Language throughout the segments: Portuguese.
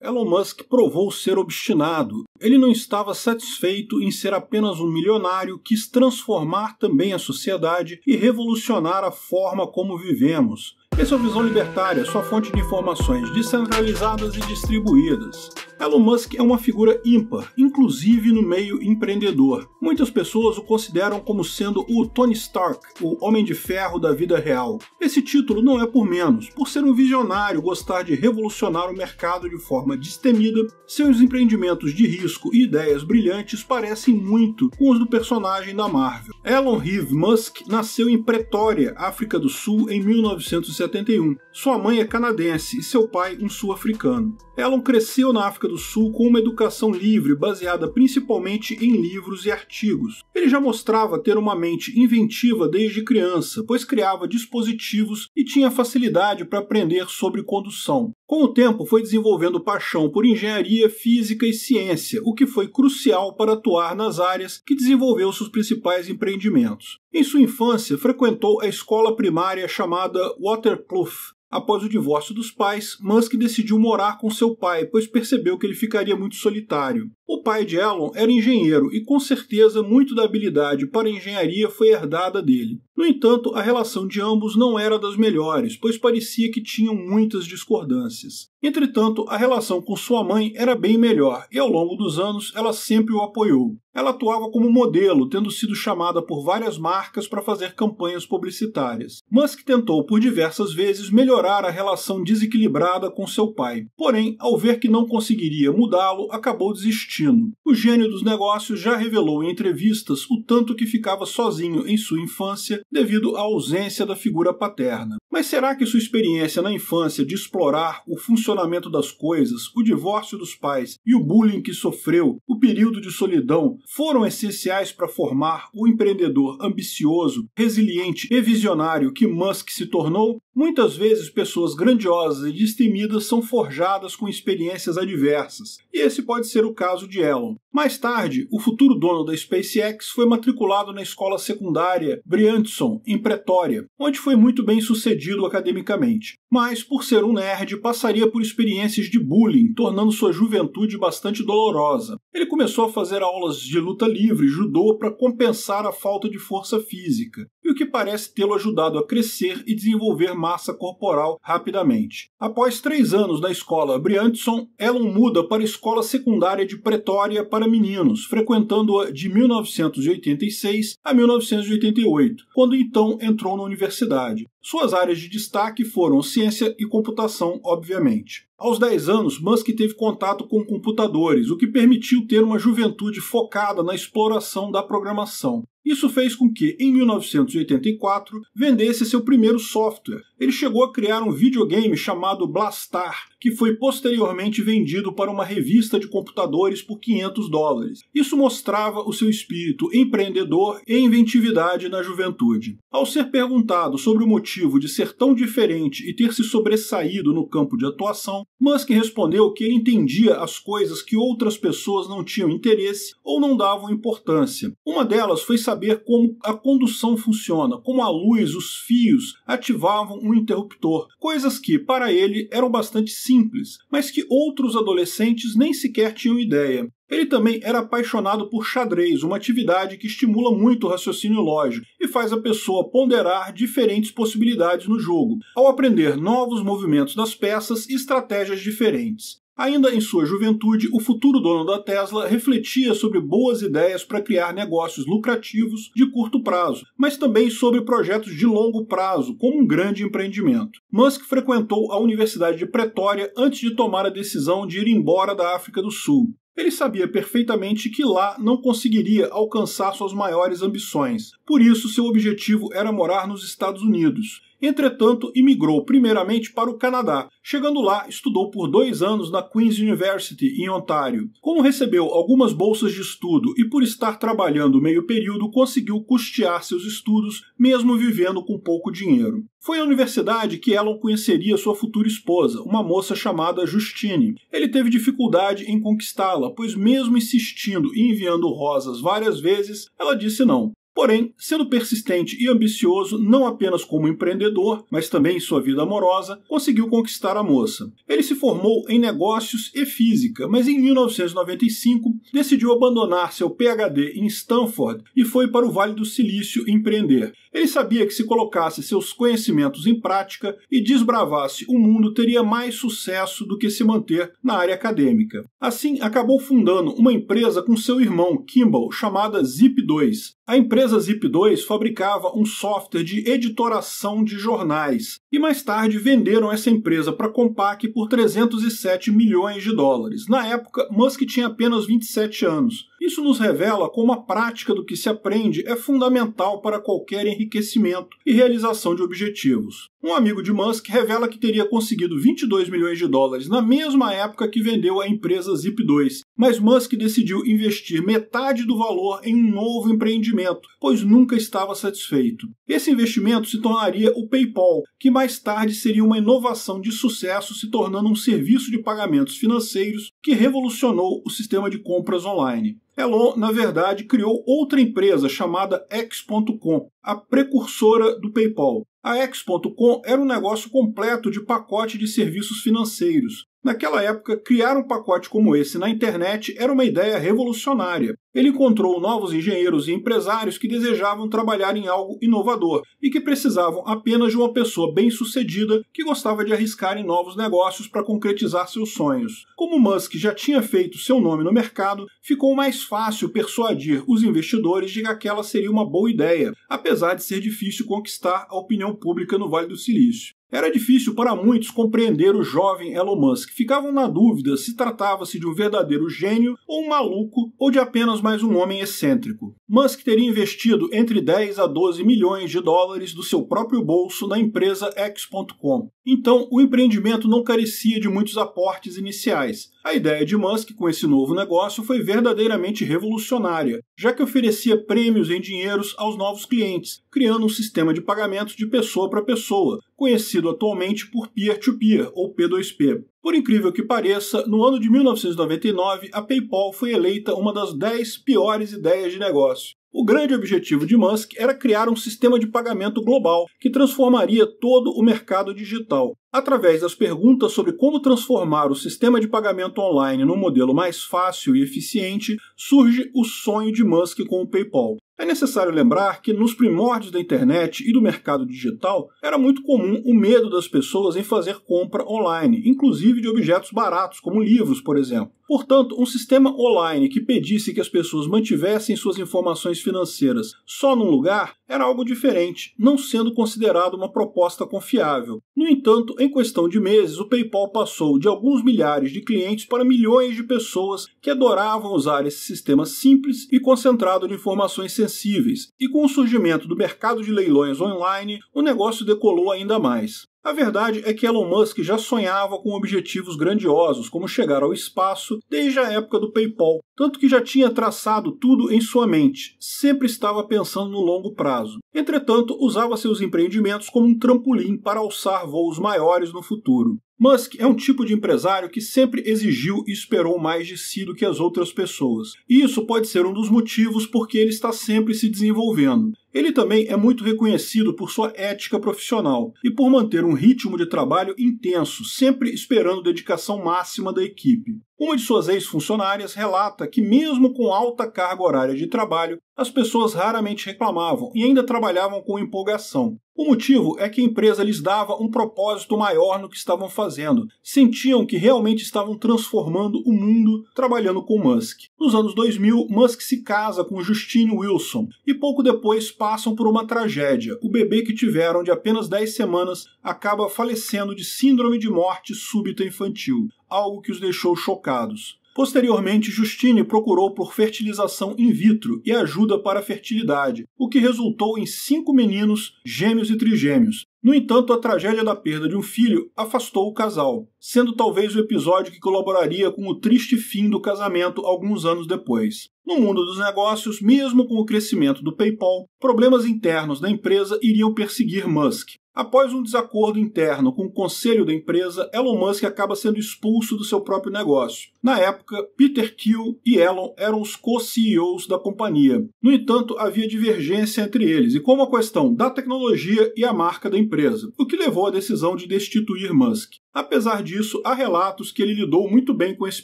Elon Musk provou ser obstinado. Ele não estava satisfeito em ser apenas um milionário, quis transformar também a sociedade e revolucionar a forma como vivemos. Essa é a Visão Libertária, sua fonte de informações descentralizadas e distribuídas. Elon Musk é uma figura ímpar, inclusive no meio empreendedor. Muitas pessoas o consideram como sendo o Tony Stark, o Homem de Ferro da vida real. Esse título não é por menos. Por ser um visionário, gostar de revolucionar o mercado de forma destemida, seus empreendimentos de risco e ideias brilhantes parecem muito com os do personagem da Marvel. Elon Reeve Musk nasceu em Pretória, África do Sul, em 1971. Sua mãe é canadense e seu pai um sul-africano. Elon cresceu na África do Sul com uma educação livre, baseada principalmente em livros e artigos. Ele já mostrava ter uma mente inventiva desde criança, pois criava dispositivos e tinha facilidade para aprender sobre condução. Com o tempo, foi desenvolvendo paixão por engenharia, física e ciência, o que foi crucial para atuar nas áreas que desenvolveu seus principais empreendimentos. Em sua infância, frequentou a escola primária chamada Waterkloof. Após o divórcio dos pais, Musk decidiu morar com seu pai, pois percebeu que ele ficaria muito solitário. O pai de Elon era engenheiro e, com certeza, muito da habilidade para a engenharia foi herdada dele. No entanto, a relação de ambos não era das melhores, pois parecia que tinham muitas discordâncias. Entretanto, a relação com sua mãe era bem melhor e, ao longo dos anos, ela sempre o apoiou. Ela atuava como modelo, tendo sido chamada por várias marcas para fazer campanhas publicitárias. Musk tentou por diversas vezes melhorar a relação desequilibrada com seu pai. Porém, ao ver que não conseguiria mudá-lo, acabou desistindo. O gênio dos negócios já revelou em entrevistas o tanto que ficava sozinho em sua infância devido à ausência da figura paterna. Mas será que sua experiência na infância de explorar o funcionamento das coisas, o divórcio dos pais e o bullying que sofreu, o período de solidão, foram essenciais para formar o empreendedor ambicioso, resiliente e visionário que Musk se tornou? Muitas vezes pessoas grandiosas e destemidas são forjadas com experiências adversas, e esse pode ser o caso de Elon. Mais tarde, o futuro dono da SpaceX foi matriculado na escola secundária Bryanson, em Pretória, onde foi muito bem sucedido academicamente. Mas, por ser um nerd, passaria por experiências de bullying, tornando sua juventude bastante dolorosa. Ele começou a fazer aulas de luta livre e judô para compensar a falta de força física, e o que parece tê-lo ajudado a crescer e desenvolver massa corporal rapidamente. Após 3 anos na escola Bryanson, Elon muda para a escola secundária de Pretória para meninos, frequentando-a de 1986 a 1988, quando então entrou na universidade. Suas áreas de destaque foram ciência e computação, obviamente. Aos 10 anos, Musk teve contato com computadores, o que permitiu ter uma juventude focada na exploração da programação. Isso fez com que, em 1984, vendesse seu primeiro software. Ele chegou a criar um videogame chamado Blastar, que foi posteriormente vendido para uma revista de computadores por $500. Isso mostrava o seu espírito empreendedor e inventividade na juventude. Ao ser perguntado sobre o motivo de ser tão diferente e ter se sobressaído no campo de atuação, Musk respondeu que ele entendia as coisas que outras pessoas não tinham interesse ou não davam importância. Uma delas foi saber como a condução funciona, como a luz, os fios ativavam um interruptor, coisas que, para ele, eram bastante simples, mas que outros adolescentes nem sequer tinham ideia. Ele também era apaixonado por xadrez, uma atividade que estimula muito o raciocínio lógico e faz a pessoa ponderar diferentes possibilidades no jogo, ao aprender novos movimentos das peças e estratégias diferentes. Ainda em sua juventude, o futuro dono da Tesla refletia sobre boas ideias para criar negócios lucrativos de curto prazo, mas também sobre projetos de longo prazo, como um grande empreendimento. Musk frequentou a Universidade de Pretória antes de tomar a decisão de ir embora da África do Sul. Ele sabia perfeitamente que lá não conseguiria alcançar suas maiores ambições. Por isso, seu objetivo era morar nos Estados Unidos. Entretanto, imigrou primeiramente para o Canadá. Chegando lá, estudou por 2 anos na Queen's University, em Ontário. Como recebeu algumas bolsas de estudo e por estar trabalhando meio período, conseguiu custear seus estudos, mesmo vivendo com pouco dinheiro. Foi à universidade que Elon conheceria sua futura esposa, uma moça chamada Justine. Ele teve dificuldade em conquistá-la, pois mesmo insistindo e enviando rosas várias vezes, ela disse não. Porém, sendo persistente e ambicioso não apenas como empreendedor, mas também em sua vida amorosa, conseguiu conquistar a moça. Ele se formou em negócios e física, mas em 1995 decidiu abandonar seu PhD em Stanford e foi para o Vale do Silício empreender. Ele sabia que se colocasse seus conhecimentos em prática e desbravasse o mundo teria mais sucesso do que se manter na área acadêmica. Assim, acabou fundando uma empresa com seu irmão Kimball chamada Zip2. A empresa Zip2 fabricava um software de editoração de jornais e mais tarde venderam essa empresa para a Compaq por 307 milhões de dólares. Na época, Musk tinha apenas 27 anos. Isso nos revela como a prática do que se aprende é fundamental para qualquer enriquecimento e realização de objetivos. Um amigo de Musk revela que teria conseguido 22 milhões de dólares na mesma época que vendeu a empresa Zip2, mas Musk decidiu investir metade do valor em um novo empreendimento, pois nunca estava satisfeito. Esse investimento se tornaria o PayPal, que mais tarde seria uma inovação de sucesso, se tornando um serviço de pagamentos financeiros que revolucionou o sistema de compras online. Elon, na verdade, criou outra empresa chamada X.com, a precursora do PayPal. A X.com era um negócio completo de pacote de serviços financeiros. Naquela época, criar um pacote como esse na internet era uma ideia revolucionária. Ele encontrou novos engenheiros e empresários que desejavam trabalhar em algo inovador e que precisavam apenas de uma pessoa bem-sucedida que gostava de arriscar em novos negócios para concretizar seus sonhos. Como Musk já tinha feito seu nome no mercado, ficou mais fácil persuadir os investidores de que aquela seria uma boa ideia, apesar de ser difícil conquistar a opinião pública no Vale do Silício. Era difícil para muitos compreender o jovem Elon Musk. Ficavam na dúvida se tratava-se de um verdadeiro gênio ou um maluco ou de apenas mais um homem excêntrico. Musk teria investido entre 10 a 12 milhões de dólares do seu próprio bolso na empresa X.com. Então, o empreendimento não carecia de muitos aportes iniciais. A ideia de Musk com esse novo negócio foi verdadeiramente revolucionária, já que oferecia prêmios em dinheiros aos novos clientes, criando um sistema de pagamentos de pessoa para pessoa, conhecido atualmente por peer-to-peer ou P2P. Por incrível que pareça, no ano de 1999, a PayPal foi eleita uma das 10 piores ideias de negócio. O grande objetivo de Musk era criar um sistema de pagamento global que transformaria todo o mercado digital. Através das perguntas sobre como transformar o sistema de pagamento online num modelo mais fácil e eficiente, surge o sonho de Musk com o PayPal. É necessário lembrar que nos primórdios da internet e do mercado digital era muito comum o medo das pessoas em fazer compra online, inclusive de objetos baratos, como livros, por exemplo. Portanto, um sistema online que pedisse que as pessoas mantivessem suas informações financeiras só num lugar era algo diferente, não sendo considerado uma proposta confiável. No entanto, em questão de meses, o PayPal passou de alguns milhares de clientes para milhões de pessoas que adoravam usar esse sistema simples e concentrado de informações sensíveis. E com o surgimento do mercado de leilões online, o negócio decolou ainda mais. A verdade é que Elon Musk já sonhava com objetivos grandiosos, como chegar ao espaço, desde a época do PayPal, tanto que já tinha traçado tudo em sua mente, sempre estava pensando no longo prazo. Entretanto, usava seus empreendimentos como um trampolim para alçar voos maiores no futuro. Musk é um tipo de empresário que sempre exigiu e esperou mais de si do que as outras pessoas. E isso pode ser um dos motivos porque ele está sempre se desenvolvendo. Ele também é muito reconhecido por sua ética profissional e por manter um ritmo de trabalho intenso, sempre esperando dedicação máxima da equipe. Uma de suas ex-funcionárias relata que, mesmo com alta carga horária de trabalho, as pessoas raramente reclamavam e ainda trabalhavam com empolgação. O motivo é que a empresa lhes dava um propósito maior no que estavam fazendo. Sentiam que realmente estavam transformando o mundo trabalhando com Musk. Nos anos 2000, Musk se casa com Justine Wilson e pouco depois passam por uma tragédia. O bebê que tiveram de apenas 10 semanas acaba falecendo de síndrome de morte súbita infantil, algo que os deixou chocados. Posteriormente, Justine procurou por fertilização in vitro e ajuda para a fertilidade, o que resultou em 5 meninos, gêmeos e trigêmeos. No entanto, a tragédia da perda de um filho afastou o casal, sendo talvez o episódio que colaboraria com o triste fim do casamento alguns anos depois. No mundo dos negócios, mesmo com o crescimento do PayPal, problemas internos da empresa iriam perseguir Musk. Após um desacordo interno com o conselho da empresa, Elon Musk acaba sendo expulso do seu próprio negócio. Na época, Peter Thiel e Elon eram os co-CEOs da companhia. No entanto, havia divergência entre eles, e como a questão da tecnologia e a marca da empresa, o que levou à decisão de destituir Musk. Apesar disso, há relatos que ele lidou muito bem com esse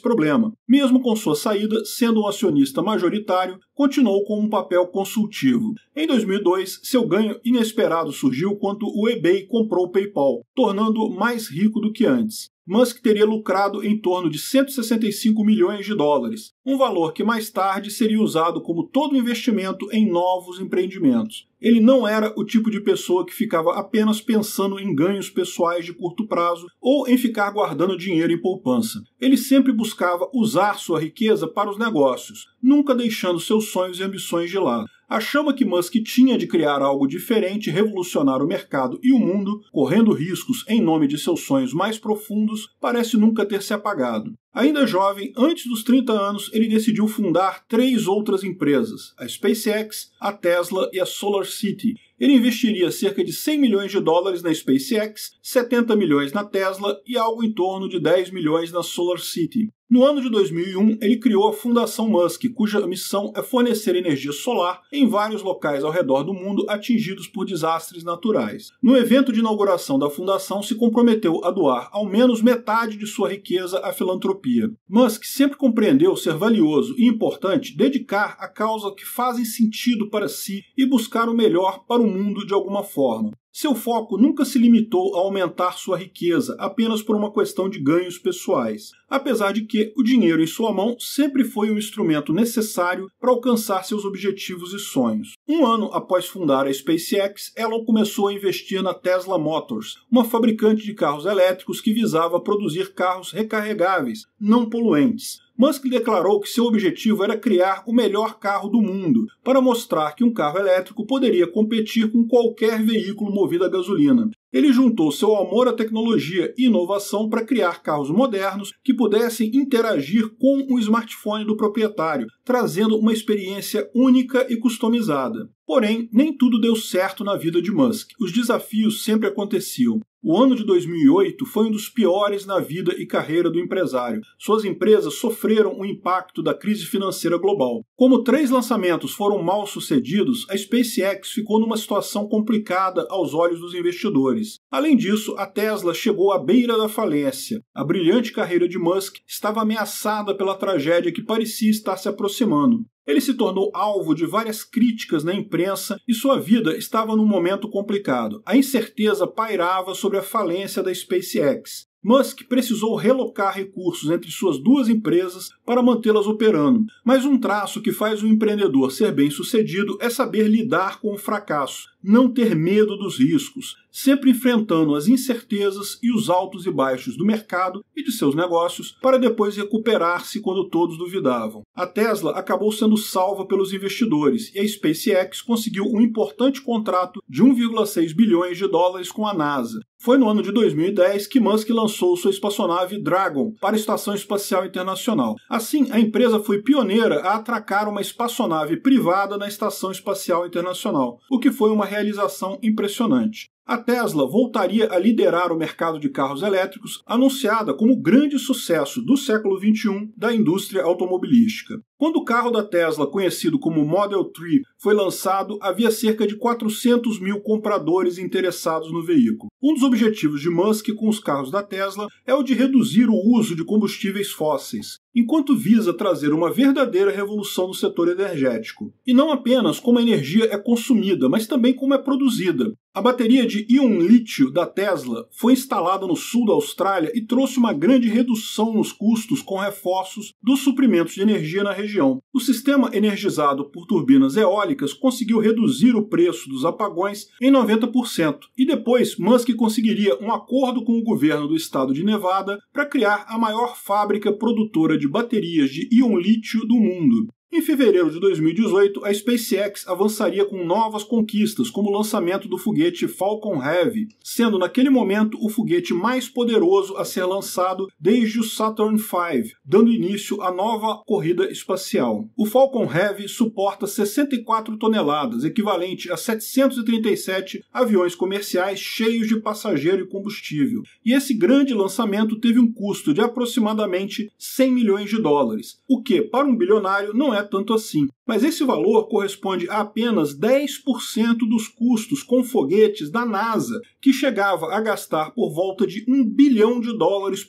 problema. Mesmo com sua saída, sendo um acionista majoritário, continuou com um papel consultivo. Em 2002, seu ganho inesperado surgiu quando o eBay comprou o PayPal, tornando-o mais rico do que antes. Musk teria lucrado em torno de 165 milhões de dólares, um valor que mais tarde seria usado como todo investimento em novos empreendimentos. Ele não era o tipo de pessoa que ficava apenas pensando em ganhos pessoais de curto prazo ou em ficar guardando dinheiro em poupança. Ele sempre buscava usar sua riqueza para os negócios, nunca deixando seus sonhos e ambições de lado. A chama que Musk tinha de criar algo diferente e revolucionar o mercado e o mundo, correndo riscos em nome de seus sonhos mais profundos, parece nunca ter se apagado. Ainda jovem, antes dos 30 anos, ele decidiu fundar 3 outras empresas, a SpaceX, a Tesla e a SolarCity. Ele investiria cerca de 100 milhões de dólares na SpaceX, 70 milhões na Tesla e algo em torno de 10 milhões na SolarCity. No ano de 2001, ele criou a Fundação Musk, cuja missão é fornecer energia solar em vários locais ao redor do mundo atingidos por desastres naturais. No evento de inauguração da fundação, se comprometeu a doar ao menos metade de sua riqueza à filantropia. Musk sempre compreendeu ser valioso e importante dedicar a causas que fazem sentido para si e buscar o melhor para o mundo de alguma forma. Seu foco nunca se limitou a aumentar sua riqueza apenas por uma questão de ganhos pessoais, apesar de que o dinheiro em sua mão sempre foi um instrumento necessário para alcançar seus objetivos e sonhos. Um ano após fundar a SpaceX, Elon começou a investir na Tesla Motors, uma fabricante de carros elétricos que visava produzir carros recarregáveis, não poluentes. Musk declarou que seu objetivo era criar o melhor carro do mundo, para mostrar que um carro elétrico poderia competir com qualquer veículo movido a gasolina. Ele juntou seu amor à tecnologia e inovação para criar carros modernos que pudessem interagir com o smartphone do proprietário, trazendo uma experiência única e customizada. Porém, nem tudo deu certo na vida de Musk. Os desafios sempre aconteciam. O ano de 2008 foi um dos piores na vida e carreira do empresário. Suas empresas sofreram o impacto da crise financeira global. Como 3 lançamentos foram mal sucedidos, a SpaceX ficou numa situação complicada aos olhos dos investidores. Além disso, a Tesla chegou à beira da falência. A brilhante carreira de Musk estava ameaçada pela tragédia que parecia estar se aproximando. Ele se tornou alvo de várias críticas na imprensa e sua vida estava num momento complicado. A incerteza pairava sobre a falência da SpaceX. Musk precisou relocar recursos entre suas 2 empresas para mantê-las operando, mas um traço que faz um empreendedor ser bem-sucedido é saber lidar com o fracasso, não ter medo dos riscos, sempre enfrentando as incertezas e os altos e baixos do mercado e de seus negócios para depois recuperar-se quando todos duvidavam. A Tesla acabou sendo salva pelos investidores e a SpaceX conseguiu um importante contrato de 1,6 bilhões de dólares com a NASA. Foi no ano de 2010 que Musk lançou sua espaçonave Dragon para a Estação Espacial Internacional. Assim, a empresa foi pioneira a atracar uma espaçonave privada na Estação Espacial Internacional, o que foi uma realização impressionante. A Tesla voltaria a liderar o mercado de carros elétricos, anunciada como o grande sucesso do século XXI da indústria automobilística. Quando o carro da Tesla, conhecido como Model 3, foi lançado, havia cerca de 400 mil compradores interessados no veículo. Um dos objetivos de Musk com os carros da Tesla é o de reduzir o uso de combustíveis fósseis, enquanto visa trazer uma verdadeira revolução no setor energético. E não apenas como a energia é consumida, mas também como é produzida. A bateria de íon lítio da Tesla foi instalada no sul da Austrália e trouxe uma grande redução nos custos com reforços dos suprimentos de energia na região. O sistema energizado por turbinas eólicas conseguiu reduzir o preço dos apagões em 90%, e depois Musk conseguiria um acordo com o governo do estado de Nevada para criar a maior fábrica produtora de baterias de íon lítio do mundo. Em fevereiro de 2018, a SpaceX avançaria com novas conquistas, como o lançamento do foguete Falcon Heavy, sendo naquele momento o foguete mais poderoso a ser lançado desde o Saturn V, dando início à nova corrida espacial. O Falcon Heavy suporta 64 toneladas, equivalente a 737 aviões comerciais cheios de passageiro e combustível. E esse grande lançamento teve um custo de aproximadamente 100 milhões de dólares, o que, para um bilionário, não é tanto assim. Mas esse valor corresponde a apenas 10% dos custos com foguetes da NASA, que chegava a gastar por volta de $1 bilhão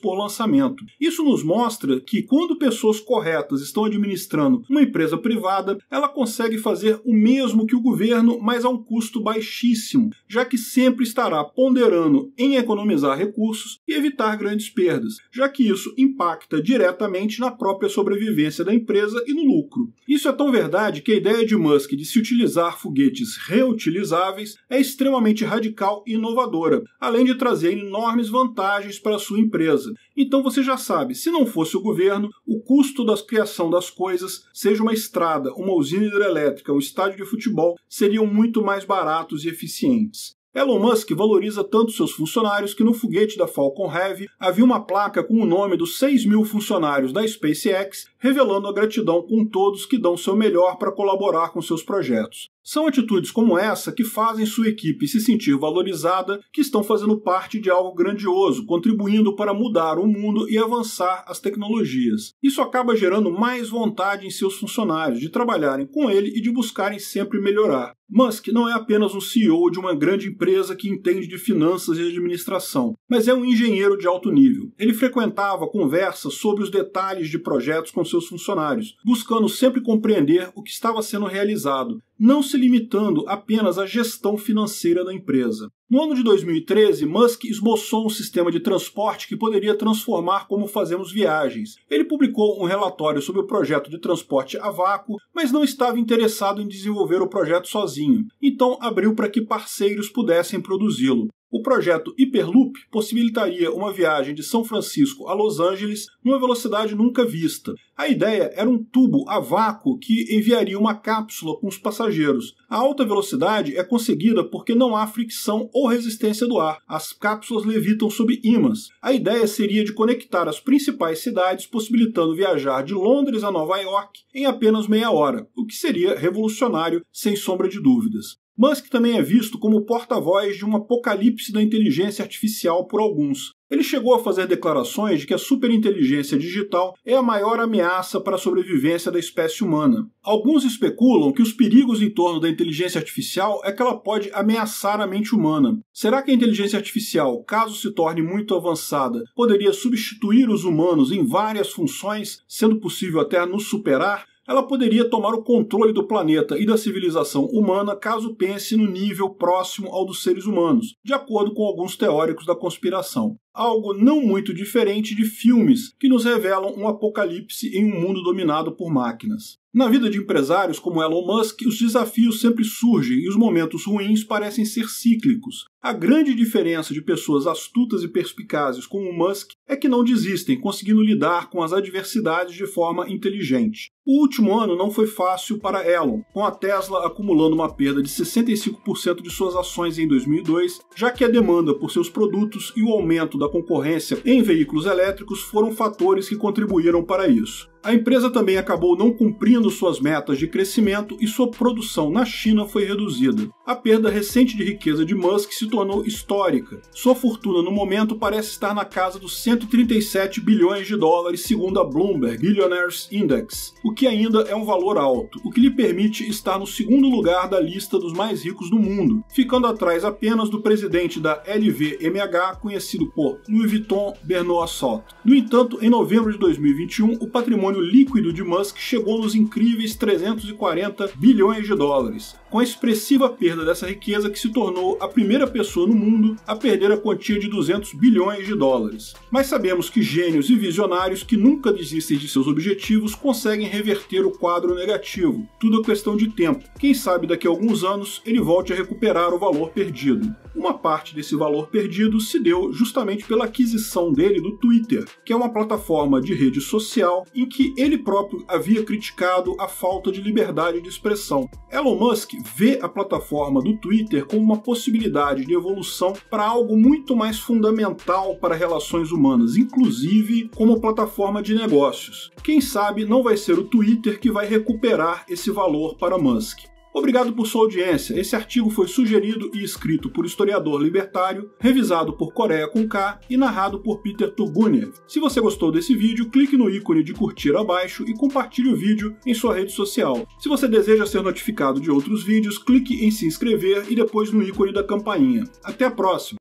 por lançamento. Isso nos mostra que, quando pessoas corretas estão administrando uma empresa privada, ela consegue fazer o mesmo que o governo, mas a um custo baixíssimo, já que sempre estará ponderando em economizar recursos e evitar grandes perdas, já que isso impacta diretamente na própria sobrevivência da empresa e no lucro. Isso é tão verdade que a ideia de Musk de se utilizar foguetes reutilizáveis é extremamente radical e inovadora, além de trazer enormes vantagens para a sua empresa. Então você já sabe, se não fosse o governo, o custo da criação das coisas, seja uma estrada, uma usina hidrelétrica, um estádio de futebol, seriam muito mais baratos e eficientes. Elon Musk valoriza tanto seus funcionários que no foguete da Falcon Heavy havia uma placa com o nome dos 6.000 funcionários da SpaceX, revelando a gratidão com todos que dão seu melhor para colaborar com seus projetos. São atitudes como essa que fazem sua equipe se sentir valorizada, que estão fazendo parte de algo grandioso, contribuindo para mudar o mundo e avançar as tecnologias. Isso acaba gerando mais vontade em seus funcionários de trabalharem com ele e de buscarem sempre melhorar. Musk não é apenas um CEO de uma grande empresa que entende de finanças e administração, mas é um engenheiro de alto nível. Ele frequentava conversas sobre os detalhes de projetos com seus funcionários, buscando sempre compreender o que estava sendo realizado, não se limitando apenas à gestão financeira da empresa. No ano de 2013, Musk esboçou um sistema de transporte que poderia transformar como fazemos viagens. Ele publicou um relatório sobre o projeto de transporte a vácuo, mas não estava interessado em desenvolver o projeto sozinho, então abriu para que parceiros pudessem produzi-lo. O projeto Hyperloop possibilitaria uma viagem de São Francisco a Los Angeles numa velocidade nunca vista. A ideia era um tubo a vácuo que enviaria uma cápsula com os passageiros. A alta velocidade é conseguida porque não há fricção ou resistência do ar. As cápsulas levitam sob ímãs. A ideia seria de conectar as principais cidades, possibilitando viajar de Londres a Nova York em apenas meia hora, o que seria revolucionário, sem sombra de dúvidas. Musk também é visto como o porta-voz de um apocalipse da inteligência artificial por alguns. Ele chegou a fazer declarações de que a superinteligência digital é a maior ameaça para a sobrevivência da espécie humana. Alguns especulam que os perigos em torno da inteligência artificial é que ela pode ameaçar a mente humana. Será que a inteligência artificial, caso se torne muito avançada, poderia substituir os humanos em várias funções, sendo possível até nos superar? Ela poderia tomar o controle do planeta e da civilização humana caso pense no nível próximo ao dos seres humanos, de acordo com alguns teóricos da conspiração. Algo não muito diferente de filmes que nos revelam um apocalipse em um mundo dominado por máquinas. Na vida de empresários como Elon Musk, os desafios sempre surgem e os momentos ruins parecem ser cíclicos. A grande diferença de pessoas astutas e perspicazes como Musk é que não desistem, conseguindo lidar com as adversidades de forma inteligente. O último ano não foi fácil para Elon, com a Tesla acumulando uma perda de 65% de suas ações em 2002, já que a demanda por seus produtos e o aumento da concorrência em veículos elétricos foram fatores que contribuíram para isso. A empresa também acabou não cumprindo suas metas de crescimento e sua produção na China foi reduzida. A perda recente de riqueza de Musk se tornou histórica. Sua fortuna no momento parece estar na casa dos 137 bilhões de dólares, segundo a Bloomberg Billionaires Index, o que ainda é um valor alto, o que lhe permite estar no segundo lugar da lista dos mais ricos do mundo, ficando atrás apenas do presidente da LVMH, conhecido por Louis Vuitton Bernard Arnault. No entanto, em novembro de 2021, o patrimônio líquido de Musk chegou nos incríveis 340 bilhões de dólares, com a expressiva perda dessa riqueza que se tornou a primeira pessoa no mundo a perder a quantia de 200 bilhões de dólares. Mas sabemos que gênios e visionários que nunca desistem de seus objetivos conseguem reverter o quadro negativo. Tudo é questão de tempo. Quem sabe daqui a alguns anos ele volte a recuperar o valor perdido. Uma parte desse valor perdido se deu justamente pela aquisição dele do Twitter, que é uma plataforma de rede social em que ele próprio havia criticado a falta de liberdade de expressão. Elon Musk vê a plataforma do Twitter como uma possibilidade de evolução para algo muito mais fundamental para relações humanas, inclusive como plataforma de negócios. Quem sabe não vai ser o Twitter que vai recuperar esse valor para Musk. Obrigado por sua audiência. Esse artigo foi sugerido e escrito por historiador libertário, revisado por Coreia com K e narrado por Peter Turguniev. Se você gostou desse vídeo, clique no ícone de curtir abaixo e compartilhe o vídeo em sua rede social. Se você deseja ser notificado de outros vídeos, clique em se inscrever e depois no ícone da campainha. Até a próxima!